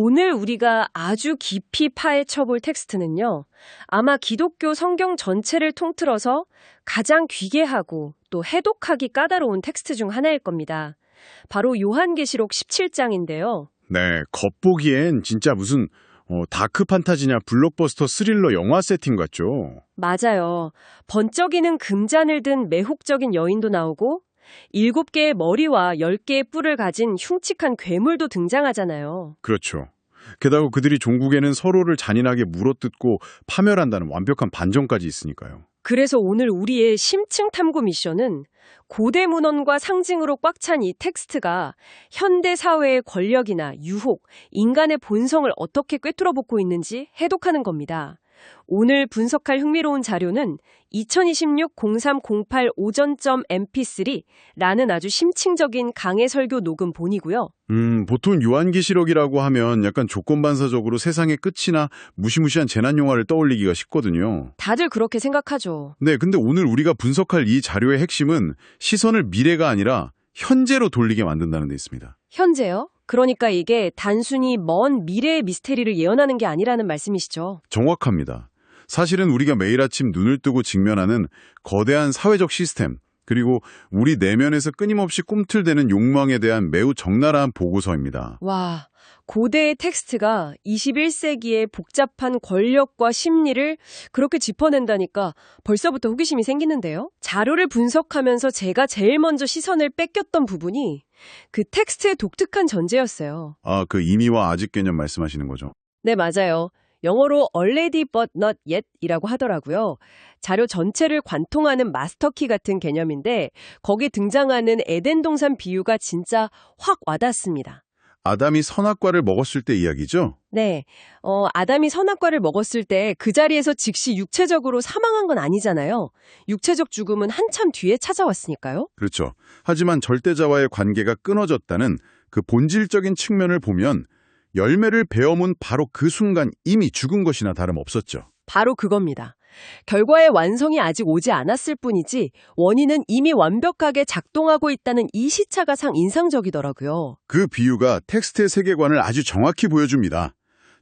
오늘 우리가 아주 깊이 파헤쳐볼 텍스트는요. 아마 기독교 성경 전체를 통틀어서 가장 귀괴하고 또 해독하기 까다로운 텍스트 중 하나일 겁니다. 바로 요한계시록 17장인데요. 네, 겉보기엔 진짜 무슨 다크 판타지냐 블록버스터 스릴러 영화 세팅 같죠? 맞아요. 번쩍이는 금잔을 든 매혹적인 여인도 나오고 7개의 머리와 10개의 뿔을 가진 흉측한 괴물도 등장하잖아요. 그렇죠. 게다가 그들이 종국에는 서로를 잔인하게 물어뜯고 파멸한다는 완벽한 반전까지 있으니까요. 그래서 오늘 우리의 심층 탐구 미션은 고대 문헌과 상징으로 꽉 찬 이 텍스트가 현대 사회의 권력이나 유혹, 인간의 본성을 어떻게 꿰뚫어보고 있는지 해독하는 겁니다. 오늘 분석할 흥미로운 자료는 2026-0308 오전.mp3라는 아주 심층적인 강해 설교 녹음 본이고요. 보통 요한계시록이라고 하면 약간 조건반사적으로 세상의 끝이나 무시무시한 재난 영화를 떠올리기가 쉽거든요. 다들 그렇게 생각하죠. 네, 근데 오늘 우리가 분석할 이 자료의 핵심은 시선을 미래가 아니라 현재로 돌리게 만든다는 데 있습니다. 현재요? 그러니까 이게 단순히 먼 미래의 미스테리를 예언하는 게 아니라는 말씀이시죠? 정확합니다. 사실은 우리가 매일 아침 눈을 뜨고 직면하는 거대한 사회적 시스템, 그리고 우리 내면에서 끊임없이 꿈틀대는 욕망에 대한 매우 적나라한 보고서입니다. 와, 고대의 텍스트가 21세기의 복잡한 권력과 심리를 그렇게 짚어낸다니까 벌써부터 호기심이 생기는데요. 자료를 분석하면서 제가 제일 먼저 시선을 뺏겼던 부분이 그 텍스트의 독특한 전제였어요. 아, 그 이미와 아직 개념 말씀하시는 거죠? 네, 맞아요. 영어로 already but not yet 이라고 하더라고요. 자료 전체를 관통하는 마스터키 같은 개념인데 거기에 등장하는 에덴 동산 비유가 진짜 확 와닿습니다. 아담이 선악과를 먹었을 때 이야기죠? 네, 아담이 선악과를 먹었을 때 그 자리에서 즉시 육체적으로 사망한 건 아니잖아요. 육체적 죽음은 한참 뒤에 찾아왔으니까요. 그렇죠. 하지만 절대자와의 관계가 끊어졌다는 그 본질적인 측면을 보면 열매를 베어문 바로 그 순간 이미 죽은 것이나 다름없었죠. 바로 그겁니다. 결과의 완성이 아직 오지 않았을 뿐이지 원인은 이미 완벽하게 작동하고 있다는 이 시차가 상 인상적이더라고요. 그 비유가 텍스트의 세계관을 아주 정확히 보여줍니다.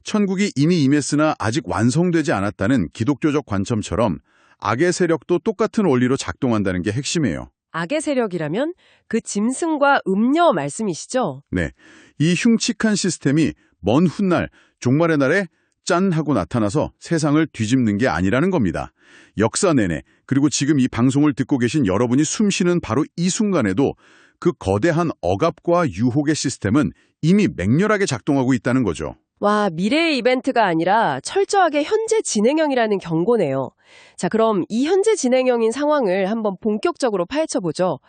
천국이 이미 임했으나 아직 완성되지 않았다는 기독교적 관점처럼 악의 세력도 똑같은 원리로 작동한다는 게 핵심이에요. 악의 세력이라면 그 짐승과 음녀 말씀이시죠? 네, 이 흉측한 시스템이 먼 훗날 종말의 날에 짠 하고 나타나서 세상을 뒤집는 게 아니라는 겁니다. 역사 내내 그리고 지금 이 방송을 듣고 계신 여러분이 숨쉬는 바로 이 순간에도 그 거대한 억압과 유혹의 시스템은 이미 맹렬하게 작동하고 있다는 거죠. 와, 미래의 이벤트가 아니라 철저하게 현재 진행형이라는 경고네요. 자, 그럼 이 현재 진행형인 상황을 한번 본격적으로 파헤쳐보죠.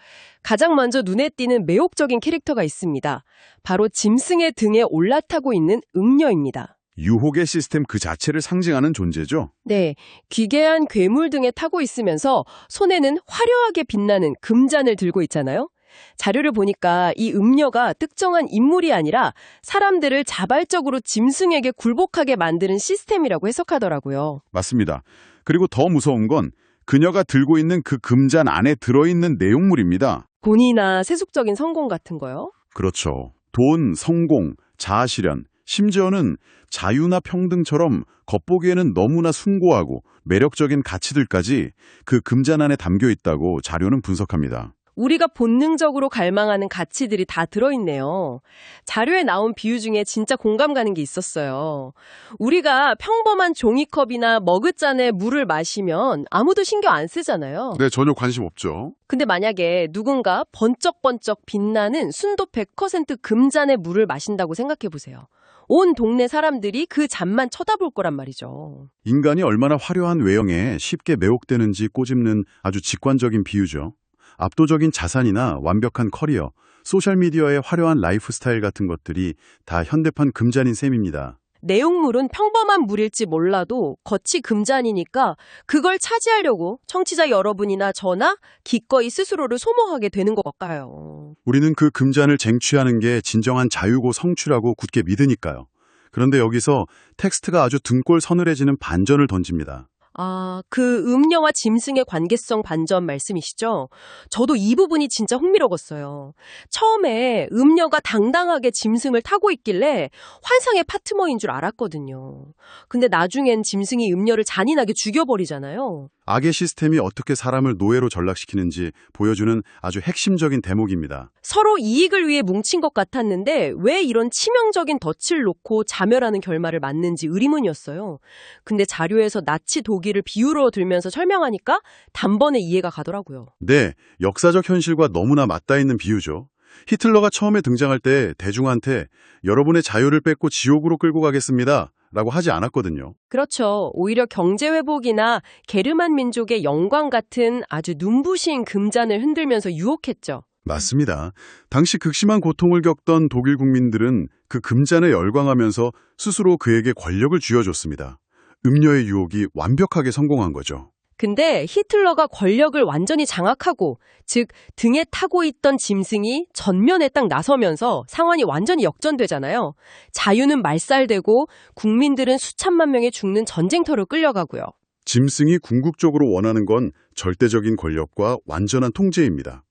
가장 먼저 눈에 띄는 매혹적인 캐릭터가 있습니다. 바로 짐승의 등에 올라타고 있는 음녀입니다. 유혹의 시스템 그 자체를 상징하는 존재죠. 네, 기괴한 괴물 등에 타고 있으면서 손에는 화려하게 빛나는 금잔을 들고 있잖아요. 자료를 보니까 이 음녀가 특정한 인물이 아니라 사람들을 자발적으로 짐승에게 굴복하게 만드는 시스템이라고 해석하더라고요. 맞습니다. 그리고 더 무서운 건 그녀가 들고 있는 그 금잔 안에 들어있는 내용물입니다. 돈이나 세속적인 성공 같은 거요? 그렇죠. 돈, 성공, 자아실현, 심지어는 자유나 평등처럼 겉보기에는 너무나 숭고하고 매력적인 가치들까지 그 금잔 안에 담겨 있다고 자료는 분석합니다. 우리가 본능적으로 갈망하는 가치들이 다 들어있네요. 자료에 나온 비유 중에 진짜 공감 가는 게 있었어요. 우리가 평범한 종이컵이나 머그잔에 물을 마시면 아무도 신경 안 쓰잖아요. 네, 전혀 관심 없죠. 근데 만약에 누군가 번쩍번쩍 빛나는 순도 100% 금잔의 물을 마신다고 생각해보세요. 온 동네 사람들이 그 잔만 쳐다볼 거란 말이죠. 인간이 얼마나 화려한 외형에 쉽게 매혹되는지 꼬집는 아주 직관적인 비유죠. 압도적인 자산이나 완벽한 커리어, 소셜미디어의 화려한 라이프 스타일 같은 것들이 다 현대판 금잔인 셈입니다. 내용물은 평범한 물일지 몰라도 겉이 금잔이니까 그걸 차지하려고 청취자 여러분이나 저나 기꺼이 스스로를 소모하게 되는 것 같아요. 우리는 그 금잔을 쟁취하는 게 진정한 자유고 성취라고 굳게 믿으니까요. 그런데 여기서 텍스트가 아주 등골 서늘해지는 반전을 던집니다. 그 음녀와 짐승의 관계성 반전 말씀이시죠? 저도 이 부분이 진짜 흥미로웠어요. 처음에 음녀가 당당하게 짐승을 타고 있길래 환상의 파트너인 줄 알았거든요. 근데 나중엔 짐승이 음녀를 잔인하게 죽여버리잖아요. 악의 시스템이 어떻게 사람을 노예로 전락시키는지 보여주는 아주 핵심적인 대목입니다. 서로 이익을 위해 뭉친 것 같았는데 왜 이런 치명적인 덫을 놓고 자멸하는 결말을 맞는지 의문이었어요. 근데 자료에서 나치 독일을 비유로 들면서 설명하니까 단번에 이해가 가더라고요. 네, 역사적 현실과 너무나 맞닿아 있는 비유죠. 히틀러가 처음에 등장할 때 대중한테 여러분의 자유를 뺏고 지옥으로 끌고 가겠습니다. 라고 하지 않았거든요. 그렇죠. 오히려 경제회복이나 게르만 민족의 영광 같은 아주 눈부신 금잔을 흔들면서 유혹했죠. 맞습니다. 당시 극심한 고통을 겪던 독일 국민들은 그 금잔에 열광하면서 스스로 그에게 권력을 쥐어줬습니다. 음녀의 유혹이 완벽하게 성공한 거죠. 근데 히틀러가 권력을 완전히 장악하고, 즉 등에 타고 있던 짐승이 전면에 딱 나서면서 상황이 완전히 역전되잖아요. 자유는 말살되고 국민들은 수천만 명이 죽는 전쟁터로 끌려가고요. 짐승이 궁극적으로 원하는 건 절대적인 권력과 완전한 통제입니다.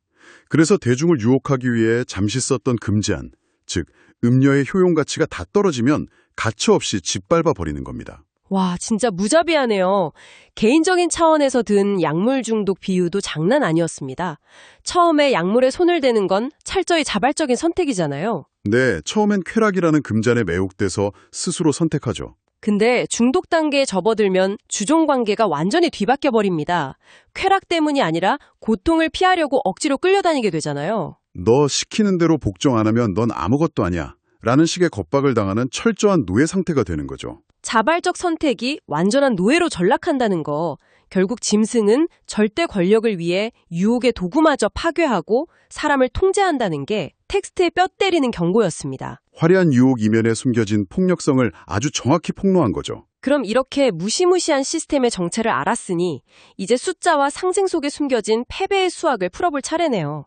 그래서 대중을 유혹하기 위해 잠시 썼던 금제한, 즉 음녀의 효용 가치가 다 떨어지면 가차없이 짓밟아 버리는 겁니다. 와, 진짜 무자비하네요. 개인적인 차원에서 든 약물 중독 비유도 장난 아니었습니다. 처음에 약물에 손을 대는 건 철저히 자발적인 선택이잖아요. 네, 처음엔 쾌락이라는 금잔에 매혹돼서 스스로 선택하죠. 근데 중독 단계에 접어들면 주종 관계가 완전히 뒤바뀌어 버립니다. 쾌락 때문이 아니라 고통을 피하려고 억지로 끌려다니게 되잖아요. 너 시키는 대로 복종 안 하면 넌 아무것도 아니야. 라는 식의 겁박을 당하는 철저한 노예 상태가 되는 거죠. 자발적 선택이 완전한 노예로 전락한다는 거. 결국 짐승은 절대 권력을 위해 유혹의 도구마저 파괴하고 사람을 통제한다는 게 텍스트에 뼈 때리는 경고였습니다. 화려한 유혹 이면에 숨겨진 폭력성을 아주 정확히 폭로한 거죠. 그럼 이렇게 무시무시한 시스템의 정체를 알았으니 이제 숫자와 상징 속에 숨겨진 패배의 수학을 풀어볼 차례네요.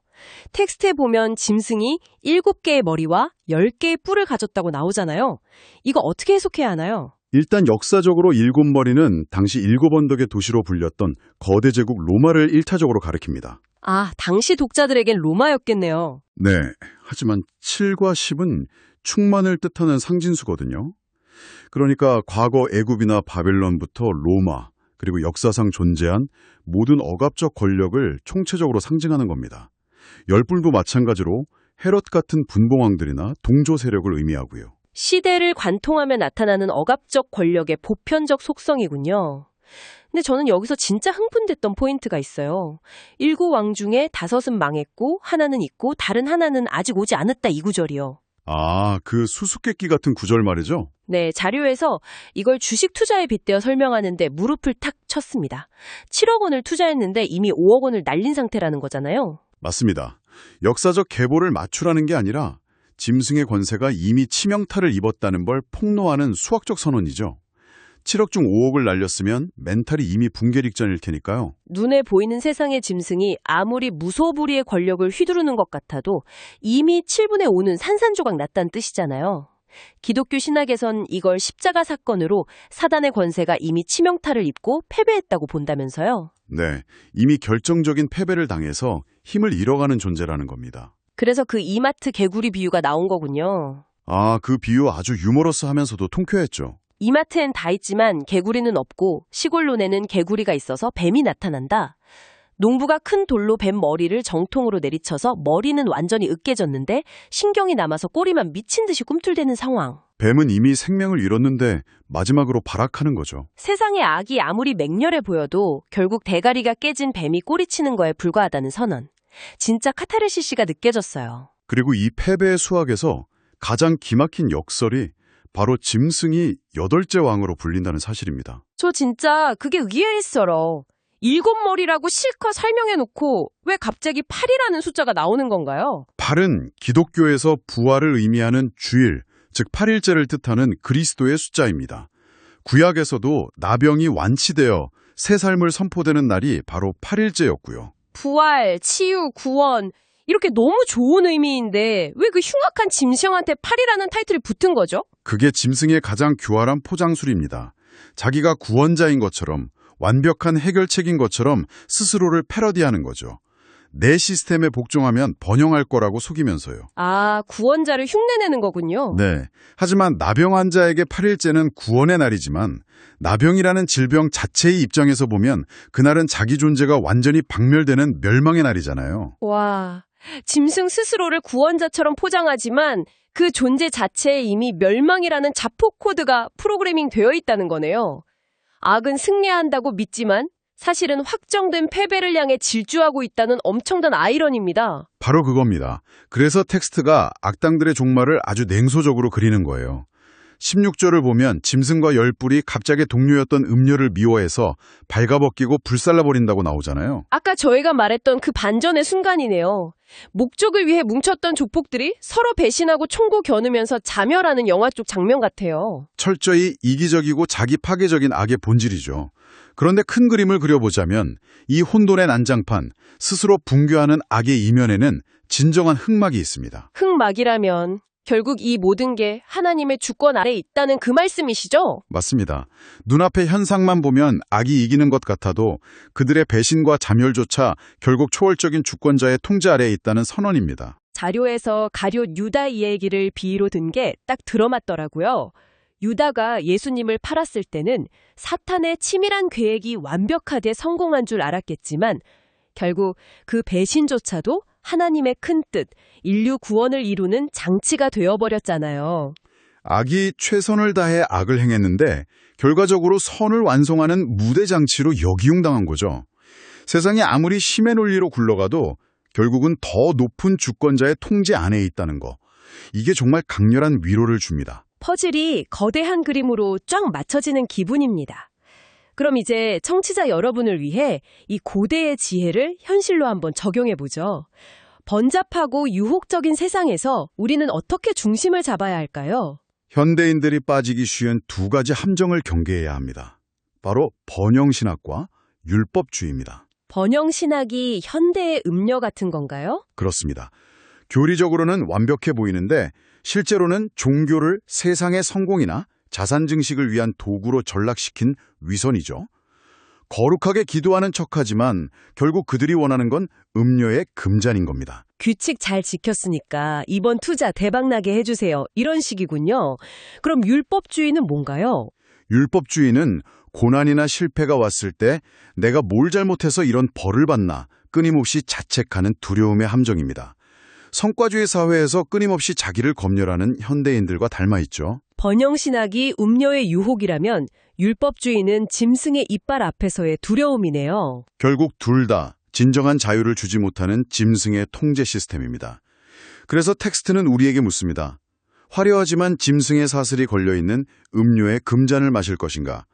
텍스트에 보면 짐승이 7개의 머리와 10개의 뿔을 가졌다고 나오잖아요. 이거 어떻게 해석해야 하나요? 일단 역사적으로 7머리는 당시 7언덕의 도시로 불렸던 거대 제국 로마를 일차적으로 가리킵니다. 당시 독자들에겐 로마였겠네요. 네, 하지만 7과 10은 충만을 뜻하는 상징수거든요. 그러니까 과거 애굽이나 바벨론부터 로마, 그리고 역사상 존재한 모든 억압적 권력을 총체적으로 상징하는 겁니다. 열불도 마찬가지로 헤롯 같은 분봉왕들이나 동조 세력을 의미하고요. 시대를 관통하며 나타나는 억압적 권력의 보편적 속성이군요. 근데 저는 여기서 진짜 흥분됐던 포인트가 있어요. 7왕 중에 5은 망했고 하나는 있고 다른 하나는 아직 오지 않았다, 이 구절이요. 그 수수께끼 같은 구절 말이죠? 네, 자료에서 이걸 주식 투자에 빗대어 설명하는데 무릎을 탁 쳤습니다. 7억 원을 투자했는데 이미 5억 원을 날린 상태라는 거잖아요. 맞습니다. 역사적 계보를 맞추라는 게 아니라 짐승의 권세가 이미 치명타를 입었다는 걸 폭로하는 수학적 선언이죠. 7억 중 5억을 날렸으면 멘탈이 이미 붕괴 직전일 테니까요. 눈에 보이는 세상의 짐승이 아무리 무소불위의 권력을 휘두르는 것 같아도 이미 7분의 5는 산산조각 났다는 뜻이잖아요. 기독교 신학에선 이걸 십자가 사건으로 사단의 권세가 이미 치명타를 입고 패배했다고 본다면서요. 네, 이미 결정적인 패배를 당해서 힘을 잃어가는 존재라는 겁니다. 그래서 그 이마트 개구리 비유가 나온 거군요. 그 비유 아주 유머러스하면서도 통쾌했죠. 이마트엔 다 있지만 개구리는 없고 시골론에는 개구리가 있어서 뱀이 나타난다. 농부가 큰 돌로 뱀 머리를 정통으로 내리쳐서 머리는 완전히 으깨졌는데 신경이 남아서 꼬리만 미친 듯이 꿈틀대는 상황. 뱀은 이미 생명을 잃었는데 마지막으로 발악하는 거죠. 세상의 악이 아무리 맹렬해 보여도 결국 대가리가 깨진 뱀이 꼬리치는 거에 불과하다는 선언. 진짜 카타르시스가 느껴졌어요. 그리고 이 패배의 수학에서 가장 기막힌 역설이 바로 짐승이 8째 왕으로 불린다는 사실입니다. 저 진짜 그게 의아했어요. 7머리라고 실컷 설명해놓고 왜 갑자기 8이라는 숫자가 나오는 건가요? 8은 기독교에서 부활을 의미하는 주일, 즉 8일째를 뜻하는 그리스도의 숫자입니다. 구약에서도 나병이 완치되어 새 삶을 선포되는 날이 바로 8일째였고요. 부활, 치유, 구원 이렇게 너무 좋은 의미인데 왜 그 흉악한 짐승한테 8이라는 타이틀이 붙은 거죠? 그게 짐승의 가장 교활한 포장술입니다. 자기가 구원자인 것처럼 완벽한 해결책인 것처럼 스스로를 패러디하는 거죠. 내 시스템에 복종하면 번영할 거라고 속이면서요. 아, 구원자를 흉내내는 거군요. 네. 하지만 나병 환자에게 8일째는 구원의 날이지만 나병이라는 질병 자체의 입장에서 보면 그날은 자기 존재가 완전히 박멸되는 멸망의 날이잖아요. 와, 짐승 스스로를 구원자처럼 포장하지만 그 존재 자체에 이미 멸망이라는 자폭 코드가 프로그래밍 되어 있다는 거네요. 악은 승리한다고 믿지만 사실은 확정된 패배를 향해 질주하고 있다는 엄청난 아이러니입니다. 바로 그겁니다. 그래서 텍스트가 악당들의 종말을 아주 냉소적으로 그리는 거예요. 16절을 보면 짐승과 열뿔이 갑자기 동료였던 음녀를 미워해서 발가벗기고 불살라버린다고 나오잖아요. 아까 저희가 말했던 그 반전의 순간이네요. 목적을 위해 뭉쳤던 족복들이 서로 배신하고 총구 겨누면서 자멸하는 영화 쪽 장면 같아요. 철저히 이기적이고 자기 파괴적인 악의 본질이죠. 그런데 큰 그림을 그려보자면 이 혼돈의 난장판, 스스로 붕괴하는 악의 이면에는 진정한 흑막이 있습니다. 흑막이라면 결국 이 모든 게 하나님의 주권 아래 있다는 그 말씀이시죠? 맞습니다. 눈앞의 현상만 보면 악이 이기는 것 같아도 그들의 배신과 자멸조차 결국 초월적인 주권자의 통제 아래에 있다는 선언입니다. 자료에서 가룟 유다 이야기를 비유로 든 게 딱 들어맞더라고요. 유다가 예수님을 팔았을 때는 사탄의 치밀한 계획이 완벽하게 성공한 줄 알았겠지만 결국 그 배신조차도 하나님의 큰 뜻, 인류 구원을 이루는 장치가 되어버렸잖아요. 악이 최선을 다해 악을 행했는데 결과적으로 선을 완성하는 무대장치로 역이용당한 거죠. 세상이 아무리 힘의 논리로 굴러가도 결국은 더 높은 주권자의 통제 안에 있다는 거. 이게 정말 강렬한 위로를 줍니다. 퍼즐이 거대한 그림으로 쫙 맞춰지는 기분입니다. 그럼 이제 청취자 여러분을 위해 이 고대의 지혜를 현실로 한번 적용해보죠. 번잡하고 유혹적인 세상에서 우리는 어떻게 중심을 잡아야 할까요? 현대인들이 빠지기 쉬운 두 가지 함정을 경계해야 합니다. 바로 번영신학과 율법주의입니다. 번영신학이 현대의 음료 같은 건가요? 그렇습니다. 교리적으로는 완벽해 보이는데 실제로는 종교를 세상의 성공이나 자산 증식을 위한 도구로 전락시킨 위선이죠. 거룩하게 기도하는 척하지만 결국 그들이 원하는 건 음료의 금잔인 겁니다. 규칙 잘 지켰으니까 이번 투자 대박나게 해주세요. 이런 식이군요. 그럼 율법주의는 뭔가요? 율법주의는 고난이나 실패가 왔을 때 내가 뭘 잘못해서 이런 벌을 받나 끊임없이 자책하는 두려움의 함정입니다. 성과주의 사회에서 끊임없이 자기를 검열하는 현대인들과 닮아있죠. 번영신학이 음료의 유혹이라면 율법주의는 짐승의 이빨 앞에서의 두려움이네요. 결국 둘 다 진정한 자유를 주지 못하는 짐승의 통제 시스템입니다. 그래서 텍스트는 우리에게 묻습니다. 화려하지만 짐승의 사슬이 걸려있는 음료의 금잔을 마실 것인가?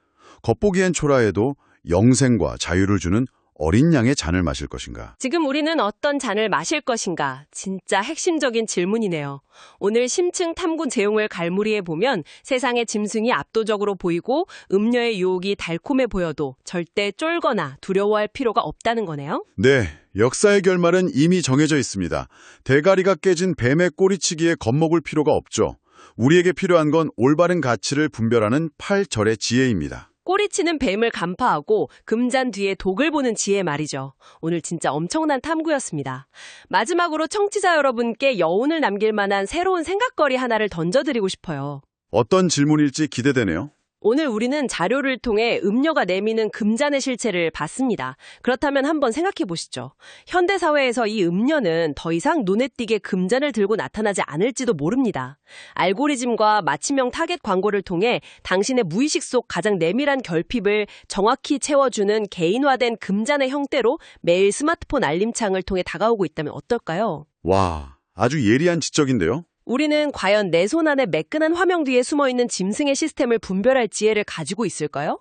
겉보기엔 초라해도 영생과 자유를 주는 어린 양의 잔을 마실 것인가? 지금 우리는 어떤 잔을 마실 것인가? 진짜 핵심적인 질문이네요. 오늘 심층 탐구 제용을 갈무리해 보면 세상의 짐승이 압도적으로 보이고 음료의 유혹이 달콤해 보여도 절대 쫄거나 두려워할 필요가 없다는 거네요. 네, 역사의 결말은 이미 정해져 있습니다. 대가리가 깨진 뱀의 꼬리치기에 겁먹을 필요가 없죠. 우리에게 필요한 건 올바른 가치를 분별하는 8절의 지혜입니다. 꼬리치는 뱀을 간파하고 금잔 뒤에 독을 보는 지혜 말이죠. 오늘 진짜 엄청난 탐구였습니다. 마지막으로 청취자 여러분께 여운을 남길 만한 새로운 생각거리 하나를 던져드리고 싶어요. 어떤 질문일지 기대되네요. 오늘 우리는 자료를 통해 음료가 내미는 금잔의 실체를 봤습니다. 그렇다면 한번 생각해 보시죠. 현대사회에서 이 음료는 더 이상 눈에 띄게 금잔을 들고 나타나지 않을지도 모릅니다. 알고리즘과 맞춤형 타겟 광고를 통해 당신의 무의식 속 가장 내밀한 결핍을 정확히 채워주는 개인화된 금잔의 형태로 매일 스마트폰 알림창을 통해 다가오고 있다면 어떨까요? 와, 아주 예리한 지적인데요. 우리는 과연 내 손 안에 매끈한 화면 뒤에 숨어있는 짐승의 시스템을 분별할 지혜를 가지고 있을까요?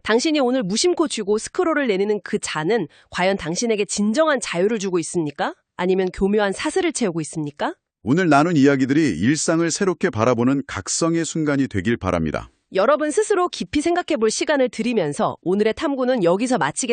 당신이 오늘 무심코 쥐고 스크롤을 내리는 그 잔은 과연 당신에게 진정한 자유를 주고 있습니까? 아니면 교묘한 사슬을 채우고 있습니까? 오늘 나눈 이야기들이 일상을 새롭게 바라보는 각성의 순간이 되길 바랍니다. 여러분 스스로 깊이 생각해 볼 시간을 드리면서 오늘의 탐구는 여기서 마치겠습니다.